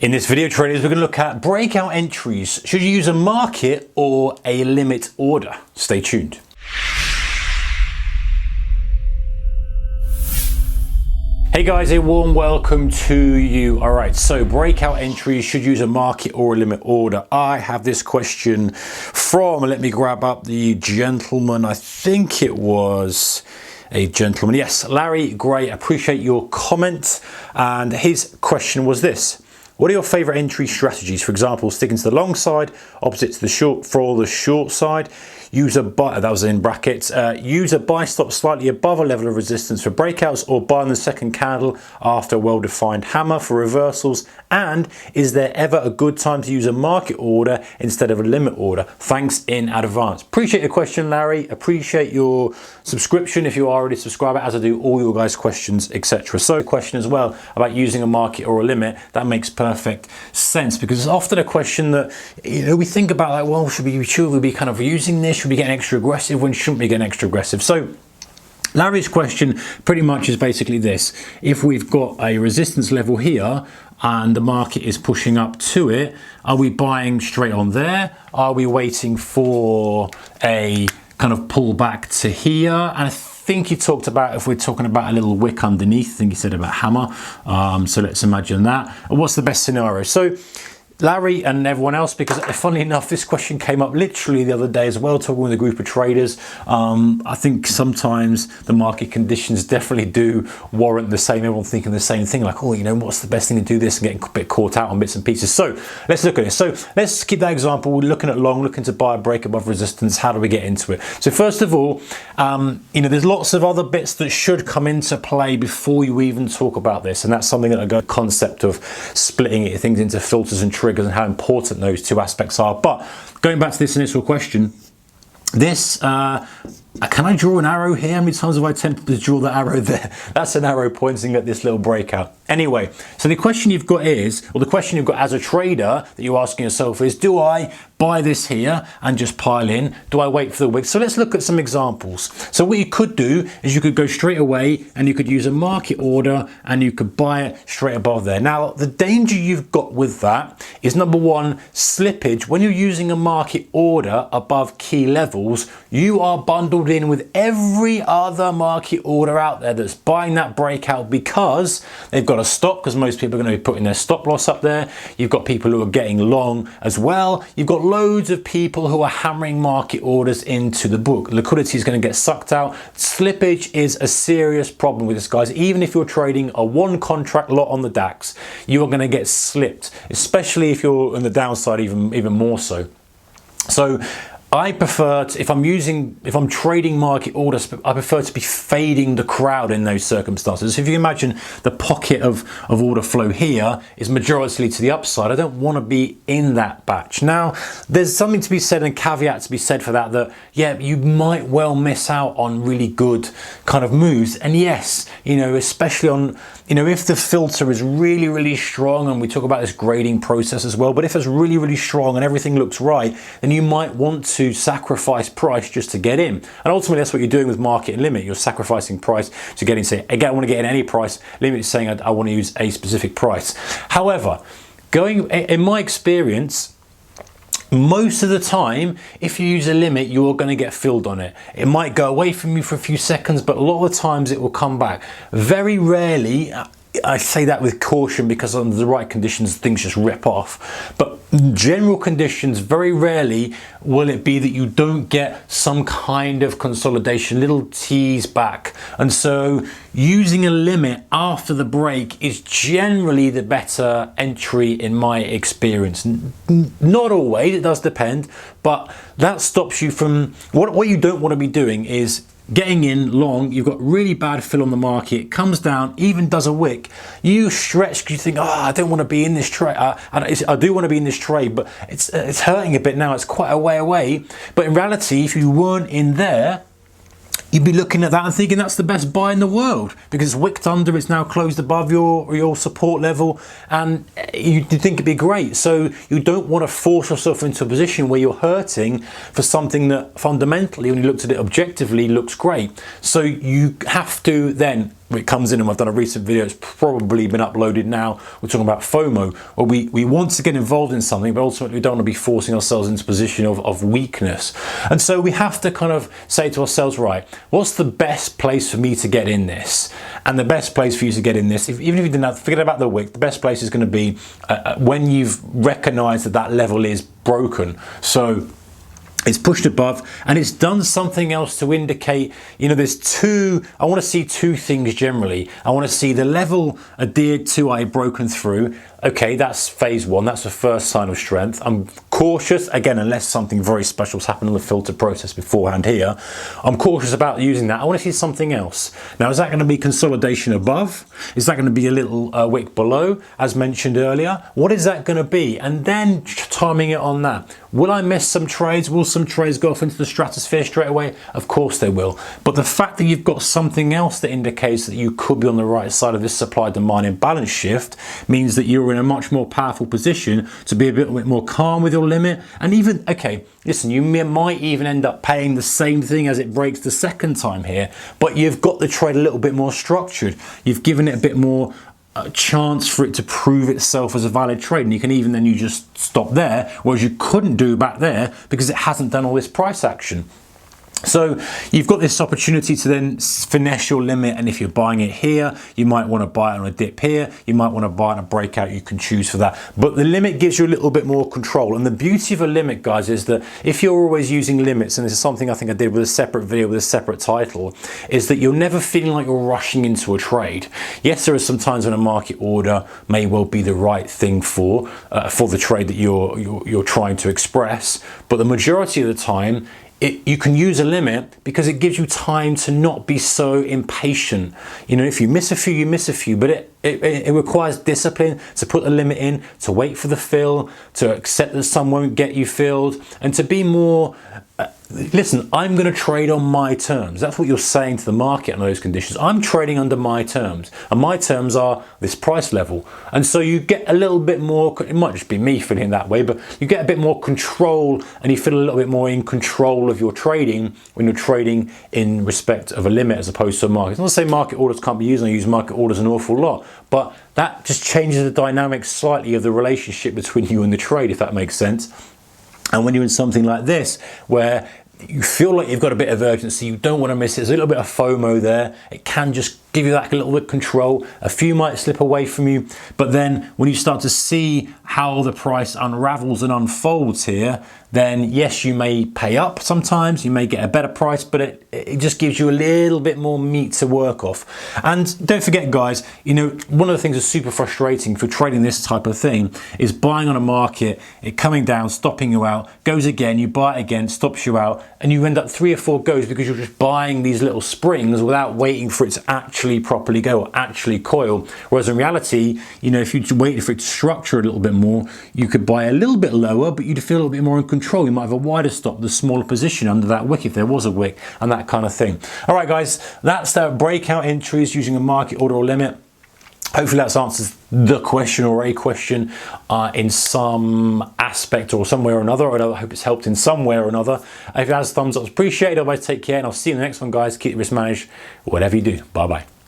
In this video, traders, we're going to look at breakout entries. Should you use a market or a limit order? Stay tuned. Hey guys, a warm welcome to you. All right, so breakout entries, should use a market or a limit order? I have this question from, let me grab up the gentleman, I think it was a gentleman. Yes, Larry, great, appreciate your comment. And his question was this: what are your favorite entry strategies? For example, sticking to the long side, opposite to the short for the short side. Use a buy, that was in brackets, use a buy stop slightly above a level of resistance for breakouts, or buy on the second candle after a well-defined hammer for reversals. And is there ever a good time to use a market order instead of a limit order? Thanks in advance. Appreciate the question, Larry. Appreciate your subscription if you are already a subscriber, as I do all your guys' questions, etc. So the question as well about using a market or a limit, that makes perfect sense, because it's often a question that, you know, we think about, like, well, should we be kind of using this? Should we be getting extra aggressive? When shouldn't we get extra aggressive? So Larry's question pretty much is basically this: if we've got a resistance level here and the market is pushing up to it, are we buying straight on there? Are we waiting for a kind of pullback to here? And I think he talked about, if we're talking about a little wick underneath, I think he said about hammer. So let's imagine that. And what's the best scenario? So Larry and everyone else, because funnily enough, this question came up literally the other day as well, talking with a group of traders. I think sometimes the market conditions definitely do warrant the same, everyone thinking the same thing, like, oh, you know, what's the best thing to do this, and getting a bit caught out on bits and pieces. So let's look at this. So let's keep that example. We're looking at long, looking to buy a break above resistance. How do we get into it? So first of all, you know, there's lots of other bits that should come into play before you even talk about this. And that's something that I go concept of splitting it, things into filters and triggers, and how important those two aspects are. But going back to this initial question, this can I draw an arrow here? How many times have I attempted to draw the arrow there? That's an arrow pointing at this little breakout. Anyway, so the question you've got is, or the question you've got as a trader that you're asking yourself is, do I buy this here and just pile in? Do I wait for the wick? So let's look at some examples. So what you could do is you could go straight away and you could use a market order and you could buy it straight above there. Now, the danger you've got with that is, number one, slippage. When you're using a market order above key levels, you are bundled in with every other market order out there that's buying that breakout, because they've got a stop, because most people are going to be putting their stop loss up there. You've got people who are getting long as well. You've got loads of people who are hammering market orders into the book. Liquidity is going to get sucked out. Slippage is a serious problem with this, guys. Even if you're trading a one contract lot on the DAX, you are going to get slipped, especially if you're on the downside, even more so. So I prefer to, if I'm trading market orders, I prefer to be fading the crowd in those circumstances. So if you imagine the pocket of order flow here is majority to the upside, I don't want to be in that batch. Now, there's something to be said and caveat to be said for that, yeah, you might well miss out on really good kind of moves. And yes, you know, especially on, you know, if the filter is really, really strong, and we talk about this grading process as well, but if it's really, really strong and everything looks right, then you might want to sacrifice price just to get in. And ultimately, that's what you're doing with market and limit. You're sacrificing price to get in. Say, again, I want to get in any price. Limit is saying I want to use a specific price. However, in my experience, most of the time, if you use a limit, you're going to get filled on it. It might go away from you for a few seconds, but a lot of the times it will come back. Very rarely, I say that with caution, because under the right conditions, things just rip off. But general conditions, very rarely will it be that you don't get some kind of consolidation, little tease back. And so using a limit after the break is generally the better entry in my experience. Not always, it does depend, but that stops you from, what you don't want to be doing is getting in long. You've got really bad fill on the market, comes down, even does a wick, you stretch, you think, oh, I don't want to be in this trade. I do want to be in this trade, but it's hurting a bit now, it's quite a way away. But in reality, if you weren't in there, you'd be looking at that and thinking that's the best buy in the world, because it's wicked under, it's now closed above your support level, and you think it'd be great. So you don't want to force yourself into a position where you're hurting for something that fundamentally, when you looked at it objectively, looks great. So you have to then it comes in, and I've done a recent video, it's probably been uploaded now. We're talking about FOMO, where we want to get involved in something, but ultimately we don't want to be forcing ourselves into a position of weakness. And so we have to kind of say to ourselves, right, what's the best place for me to get in this? And the best place for you to get in this, even if you didn't forget about the wick, the best place is going to be when you've recognized that that level is broken. So it's pushed above and it's done something else to indicate, you know, I want to see two things generally. I want to see the level adhered to, I broken through. Okay, that's phase one, that's the first sign of strength. I'm cautious, again, unless something very special's happened on the filter process beforehand here, I'm cautious about using that. I want to see something else. Now, is that going to be consolidation above? Is that going to be a little wick below, as mentioned earlier? What is that going to be? And then timing it on that. Will I miss some trades? Will some trades go off into the stratosphere straight away? Of course they will. But the fact that you've got something else that indicates that you could be on the right side of this supply-demand imbalance shift means that you're in a much more powerful position to be a bit more calm with your limit. And even, okay, listen, you might even end up paying the same thing as it breaks the second time here, but you've got the trade a little bit more structured. You've given it a bit more chance for it to prove itself as a valid trade, and you can even then you just stop there, whereas you couldn't do back there because it hasn't done all this price action. So you've got this opportunity to then finesse your limit, and if you're buying it here, you might want to buy it on a dip here, you might want to buy it on a breakout, you can choose for that. But the limit gives you a little bit more control, and the beauty of a limit, guys, is that if you're always using limits, and this is something I think I did with a separate video with a separate title, is that you're never feeling like you're rushing into a trade. Yes, there are some times when a market order may well be the right thing for the trade that you're trying to express, but the majority of the time, you can use a limit because it gives you time to not be so impatient. You know, if you miss a few, you miss a few, but it requires discipline to put the limit in, to wait for the fill, to accept that some won't get you filled, and to be more, listen, I'm going to trade on my terms. That's what you're saying to the market under those conditions. I'm trading under my terms, and my terms are this price level. And so you get a little bit more, it might just be me feeling that way, but you get a bit more control, and you feel a little bit more in control of your trading when you're trading in respect of a limit as opposed to a market. I'm not saying market orders can't be used, and I use market orders an awful lot, but that just changes the dynamics slightly of the relationship between you and the trade, if that makes sense. And when you're in something like this, where you feel like you've got a bit of urgency, you don't want to miss it, there's a little bit of FOMO there, it can just give you that little bit of control. A few might slip away from you, but then when you start to see how the price unravels and unfolds here, then yes, you may pay up sometimes, you may get a better price, but it just gives you a little bit more meat to work off. And don't forget, guys, you know, one of the things that's super frustrating for trading this type of thing is buying on a market, it coming down, stopping you out, goes again, you buy it again, stops you out, and you end up 3 or 4 goes because you're just buying these little springs without waiting for it to actually properly go or actually coil. Whereas in reality, you know, if you waited for it to structure a little bit more, you could buy a little bit lower, but you'd feel a little bit more in control. You might have a wider stop, the smaller position under that wick if there was a wick, and that kind of thing. All right, guys, that's the breakout entries using a market order or limit. Hopefully that answers the question or a question in some aspect or some way or another. I hope it's helped in some way or another. If it has, thumbs up, appreciate it. Otherwise, take care, and I'll see you in the next one, guys. Keep the risk managed, whatever you do. Bye-bye.